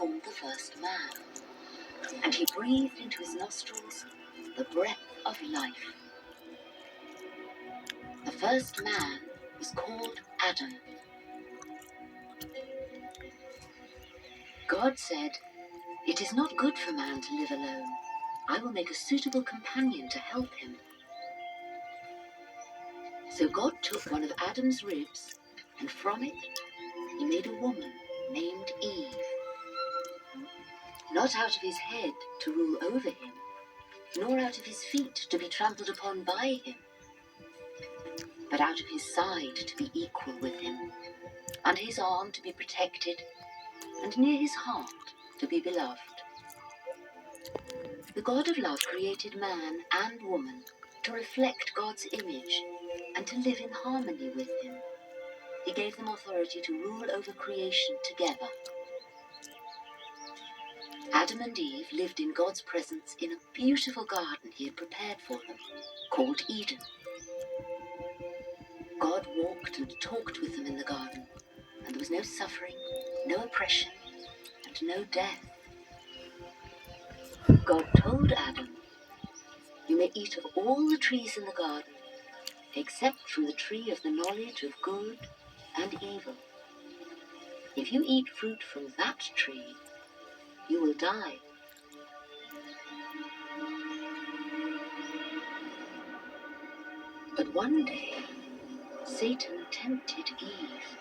formed the first man, and he breathed into his nostrils the breath of life. The first man was called Adam. God said, "It is not good for man to live alone. I will make a suitable companion to help him." So God took one of Adam's ribs, and from it he made a woman named Eve. Not out of his head to rule over him, nor out of his feet to be trampled upon by him, but out of his side to be equal with him, under his arm to be protected, and near his heart to be beloved. The God of love created man and woman to reflect God's image and to live in harmony with him. He gave them authority to rule over creation together. Adam and Eve lived in God's presence in a beautiful garden he had prepared for them, called Eden. God walked and talked with them in the garden, and there was no suffering, no oppression, and no death. God told Adam, "You may eat of all the trees in the garden, except from the tree of the knowledge of good and evil. If you eat fruit from that tree, you will die." But one day, Satan tempted Eve.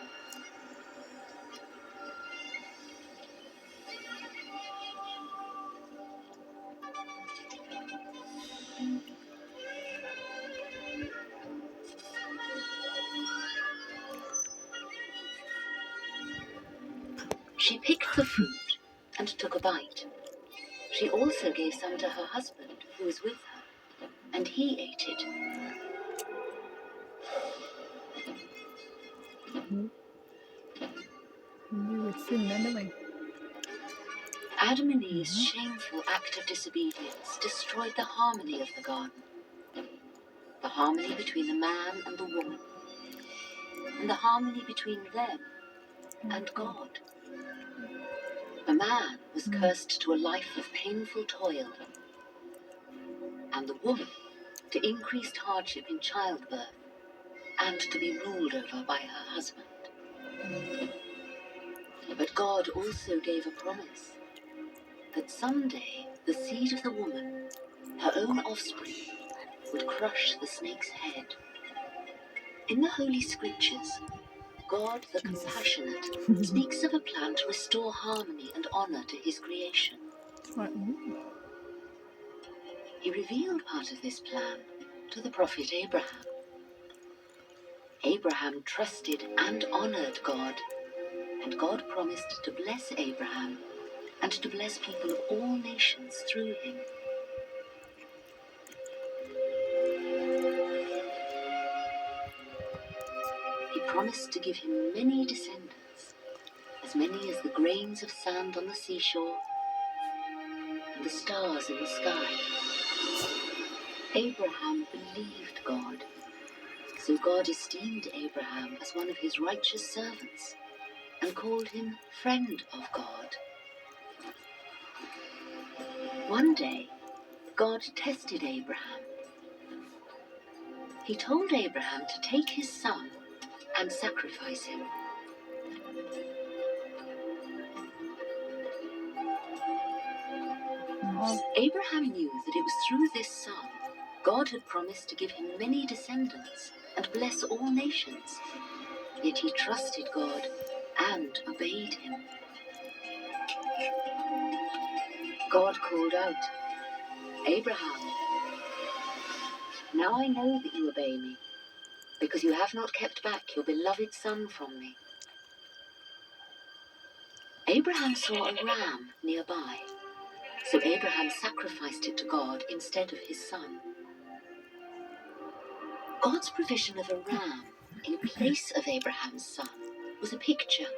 She picked the fruit and took a bite. She also gave some to her husband, who was with her, and he ate it. Adam and Eve's shameful act of disobedience destroyed the harmony of the garden, the harmony between the man and the woman, and the harmony between them and God. The man was cursed to a life of painful toil, and the woman to increased hardship in childbirth and to be ruled over by her husband. But God also gave a promise that someday the seed of the woman, her own offspring, would crush the snake's head. In the Holy Scriptures, God the Compassionate speaks of a plan to restore harmony and honor to his creation. He revealed part of this plan to the prophet Abraham. Abraham trusted and honored God, and God promised to bless Abraham and to bless people of all nations through him. He promised to give him many descendants, as many as the grains of sand on the seashore and the stars in the sky. Abraham believed God, so God esteemed Abraham as one of his righteous servants and called him friend of God. One day, God tested Abraham. He told Abraham to take his son and sacrifice him. Abraham knew that it was through this son God had promised to give him many descendants and bless all nations. Yet he trusted God and obeyed him. God called out, "Abraham, now I know that you obey me, because you have not kept back your beloved son from me." Abraham saw a ram nearby, so Abraham sacrificed it to God instead of his son. God's provision of a ram in place of Abraham's son was a picture,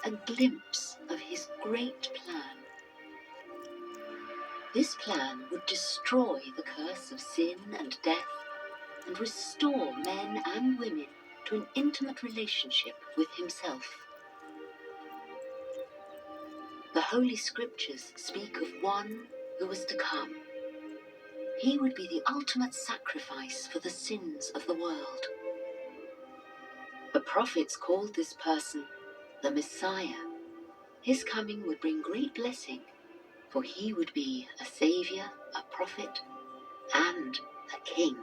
a glimpse of his great plan. This plan would destroy the curse of sin and death and restore men and women to an intimate relationship with himself. The Holy Scriptures speak of one who was to come. He would be the ultimate sacrifice for the sins of the world. The prophets called this person the Messiah. His coming would bring great blessing, for he would be a savior, a prophet, and a king.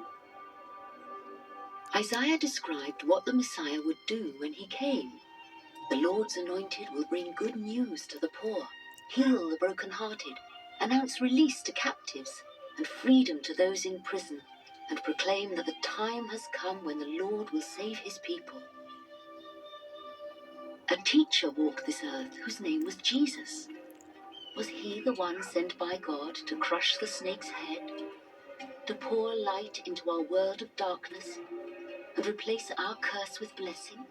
Isaiah described what the Messiah would do when he came. The Lord's anointed will bring good news to the poor, heal the brokenhearted, announce release to captives, and freedom to those in prison, and proclaim that the time has come when the Lord will save his people. A teacher walked this earth whose name was Jesus. Was he the one sent by God to crush the snake's head, to pour light into our world of darkness, and replace our curse with blessing?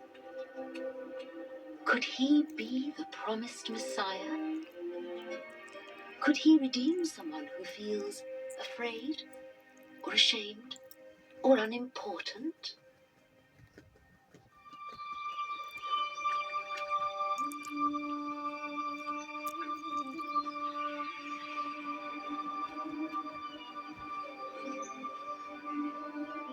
Could he be the promised Messiah? Could he redeem someone who feels afraid, or ashamed, or unimportant?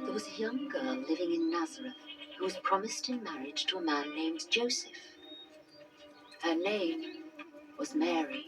There was a young girl living in Nazareth who was promised in marriage to a man named Joseph. Her name was Mary.